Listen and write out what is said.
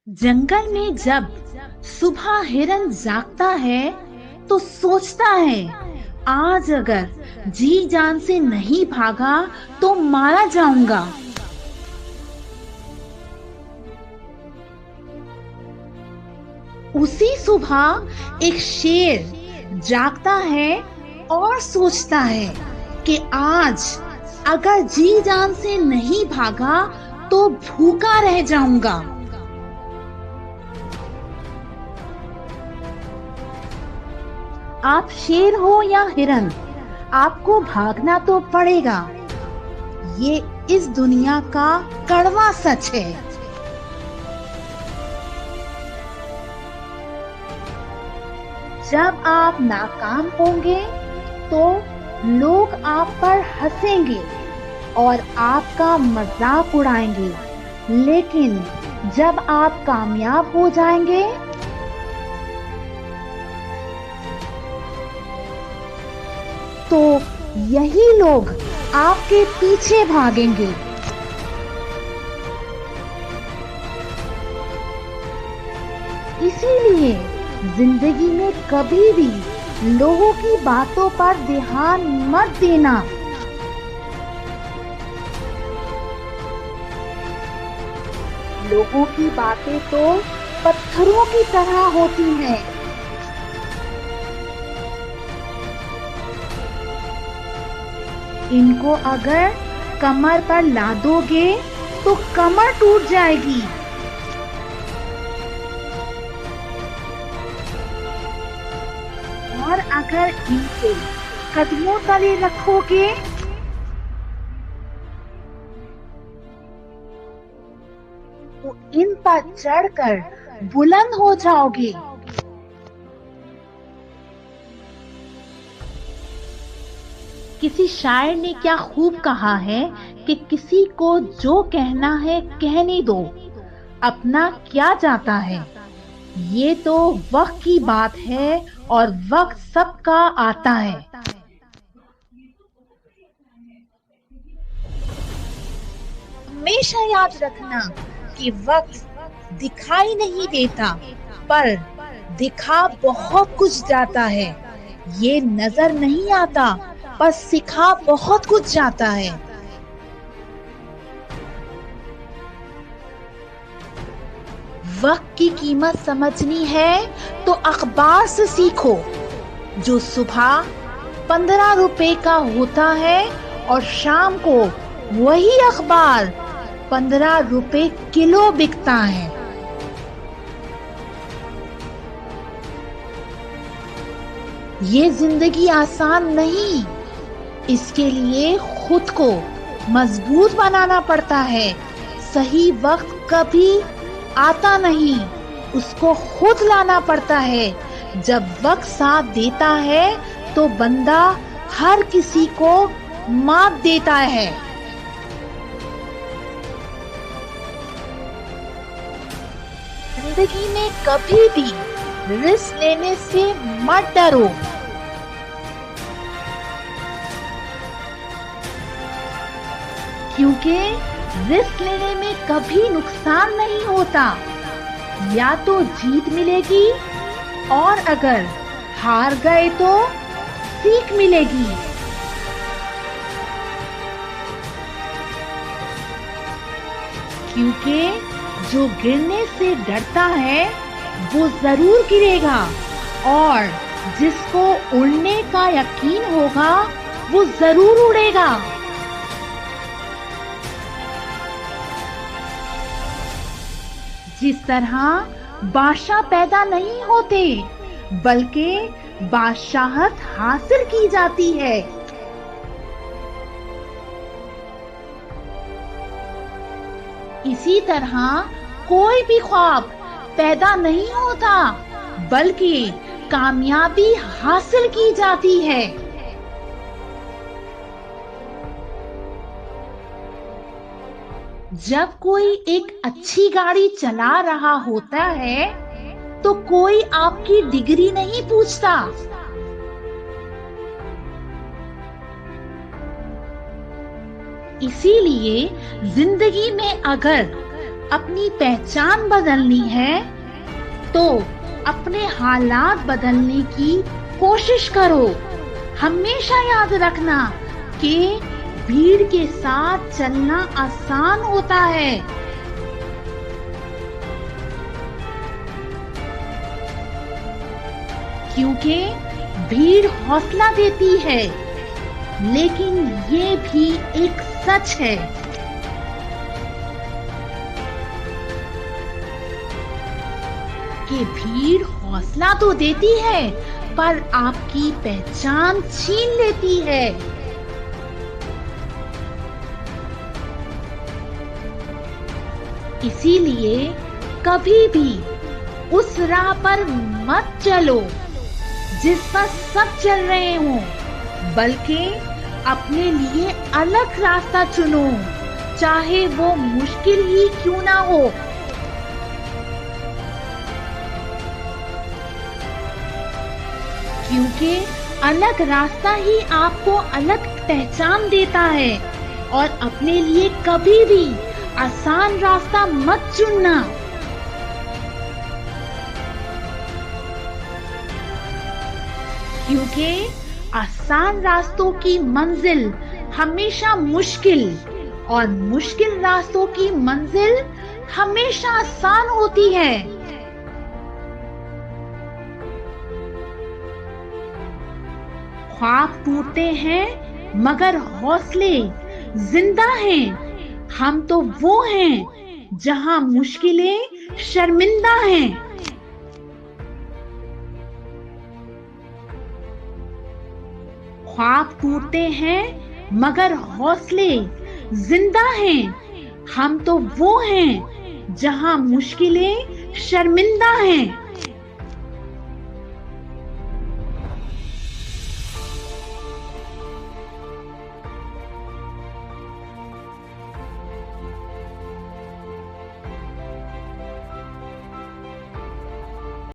जंगल में जब सुबह हिरन जागता है तो सोचता है, आज अगर जी जान से नहीं भागा तो मारा जाऊंगा। उसी सुबह एक शेर जागता है और सोचता है कि आज अगर जी जान से नहीं भागा तो भूखा रह जाऊंगा। आप शेर हो या हिरन, आपको भागना तो पड़ेगा। ये इस दुनिया का कड़वा सच है। जब आप नाकाम होंगे तो लोग आप पर हंसेंगे और आपका मजाक उड़ाएंगे, लेकिन जब आप कामयाब हो जाएंगे तो यही लोग आपके पीछे भागेंगे। इसीलिए जिंदगी में कभी भी लोगों की बातों पर ध्यान मत देना। लोगों की बातें तो पत्थरों की तरह होती हैं। इनको अगर कमर पर लादोगे तो कमर टूट जाएगी। और अगर इनको कदमों तले रखोगे तो इन पर चढ़कर बुलंद हो जाओगे। किसी शायर ने क्या खूब कहा है कि किसी को जो कहना है कहने दो, अपना क्या जाता है। ये तो वक्त की बात है और वक्त सबका आता है। हमेशा याद रखना कि वक्त दिखाई नहीं देता, पर दिखा बहुत कुछ जाता है। ये नजर नहीं आता पर सिखा बहुत कुछ जाता है। वक्त की कीमत समझनी है तो अखबार से सीखो। जो सुबह 15 रुपए का होता है और शाम को वही अखबार 15 रुपए किलो बिकता है। ये जिंदगी आसान नहीं, इसके लिए खुद को मजबूत बनाना पड़ता है। सही वक्त कभी आता नहीं, उसको खुद लाना पड़ता है। जब वक्त साथ देता है तो बंदा हर किसी को मात देता है। जिंदगी में कभी भी रिस्क लेने से मत डरो। क्योंकि रिस्क लेने में कभी नुकसान नहीं होता। या तो जीत मिलेगी और अगर हार गए तो सीख मिलेगी। क्योंकि जो गिरने से डरता है वो जरूर गिरेगा, और जिसको उड़ने का यकीन होगा वो जरूर उड़ेगा। जिस तरह बादशाह पैदा नहीं होते बल्कि बादशाहत हासिल की जाती है। इसी तरह कोई भी ख्वाब पैदा नहीं होता बल्कि कामयाबी हासिल की जाती है। जब कोई एक अच्छी गाड़ी चला रहा होता है तो कोई आपकी डिग्री नहीं पूछता। इसीलिए जिंदगी में अगर अपनी पहचान बदलनी है तो अपने हालात बदलने की कोशिश करो। हमेशा याद रखना कि भीड़ के साथ चलना आसान होता है, क्योंकि भीड़ हौसला देती है, लेकिन ये भी एक सच है कि भीड़ हौसला तो देती है पर आपकी पहचान छीन लेती है। इसीलिए कभी भी उस राह पर मत चलो जिस पर सब चल रहे हों, बल्कि अपने लिए अलग रास्ता चुनो, चाहे वो मुश्किल ही क्यों ना हो। क्योंकि अलग रास्ता ही आपको अलग पहचान देता है। और अपने लिए कभी भी आसान रास्ता मत चुनना, क्योंकि आसान रास्तों की मंजिल हमेशा मुश्किल और मुश्किल रास्तों की मंजिल हमेशा आसान होती है। ख्वाब टूटते हैं मगर हौसले जिंदा हैं। हम तो वो हैं जहां मुश्किलें शर्मिंदा हैं। ख्वाब टूटते हैं मगर हौसले जिंदा हैं। हम तो वो हैं जहां मुश्किलें शर्मिंदा हैं।